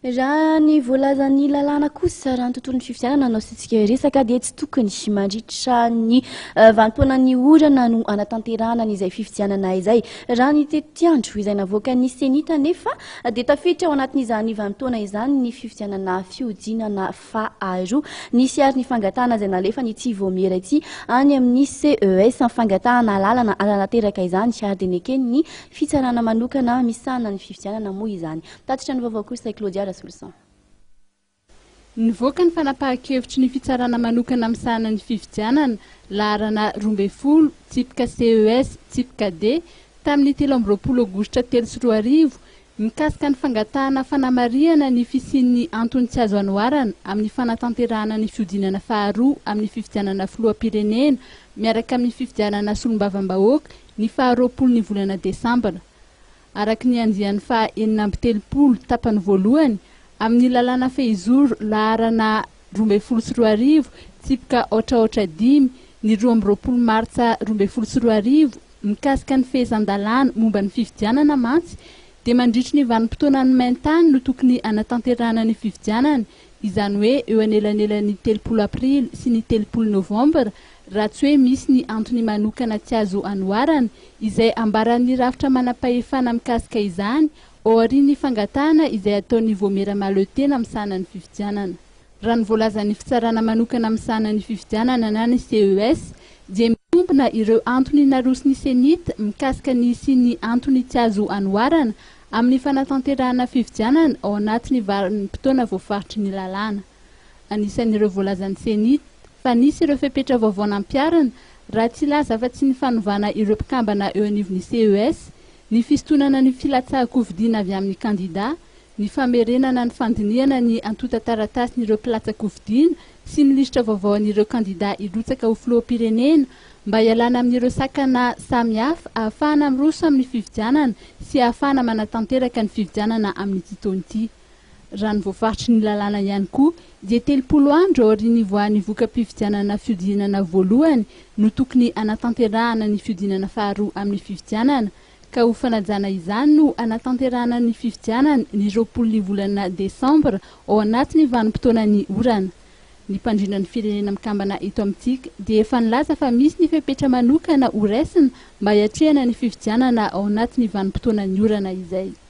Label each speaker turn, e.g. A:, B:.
A: Raha ny voalazan'ny lalàna kosa raha ny tontolon'ny fifidianana anao sitsika resaka dia tsy tokony mandritra ny vanimpotoanan'ny orana no anatanterahana izay fifidianana izay. Raha ny tetiandro izay navoaka ny senita nefa dia tafiditra ao anatin'izany vanimpotoana izany ny fifidianana fiodinana faharoa. Nisy ary ny fangatahana izay nalefa ny Tivomera ity any amin'ny CES fangatahana lalana anatanteraka izany ary dia nekeny ny fitsarana manokana misahana ny fifidianana moa izany. Tatitra ny vaovao kosa Claudia Solution.
B: Nivoaka ny fanapahan-kevitry ny fitsarana manokana misahana ny fifidianana laharana 12 tsipika CES tsipika D tamin'ny 13 Aogositra 2024 mikasika ny fangatahana fanamariana ny fisian'ny antony tsy azo anoharana amin'ny fanatanterahana ny fiodinana faharoa amin'ny fifidianana filoham-pirenena miaraka amin'ny fifidianana solombavam-bahoaka ny faha-20 ny volana Desambra. Araka ny andian'ny faha-30 tapany voalohany amin'ny lalàna fehizoro laharana 12 tsipika 885 ny 12 Martsa 2024 mikasika ny fehezan-dalàna momba ny fifidianana mantsy dia mandritry ny vanim-potoanan'ny maintany no tokony anatanterahana ny fifidianana, izany hoe eo anelanelan'ny 30 Aprily sy ny 30 Novambra raha tsy hoe misy ny antony manokana tsy azo anoharana izay ambaran'ny rafitra manam-pahefana mikasika izany aorian'ny fangatahana izay ataon'ny Vomera Mahaleo-tena misahana ny fifidianana. Raha ny voalazan'ny fitsarana manokana misahana ny fifidianana na ny CES dia mitombina ireo antony narosy ny senita mikasika ny sy antony tsy azo anoharana amin'ny fanatanterahana fifidianana ao anatin'ny vanim-potoana voafaritry ny lalàna. Anisan'ireo voalazan'ny senita fa nisy ireo fepetra vaovao nampiarana raha tsy laza fa tsy ny fanovana ireo mpikambana eo anivon'ny CES, ny fisontonana ny filatsahan-kofidiana avy amin'ny kandida, ny famerenana ny fandiniana ny antota taratasin'ireo mpilatsa-kofidiana sy ny lisitra vaovao an'ireo kandida hirotsaka ho filoham-pirenena mba hialana amin'ireo sakana samihafa ahafahana miroso amin'ny fifidianana sy ahafahana manatanteraka ny fifidianana amin'ny titony ity. Raha ny voafaritry ny lalàna ihany koa dia 30 andro aorian'ny voan'ny voka-pifidianana fiodinana voalohany no tokony anatanterahana ny fiodinana faharoa amin'ny fifidianana, ka ho fanajana izany no anatanterahana ny fifidianana ny 20 volana Desambra ao anatin'ny vanim-potoanan'ny orana. Ny mpandrindrany firenena mikambana eto amintsika dia efa nilaza fa misy ny fepetra manokana ho raisina mba hiatrehana ny fifidianana ao anatin'ny vanim-potoanan'ny orana izay.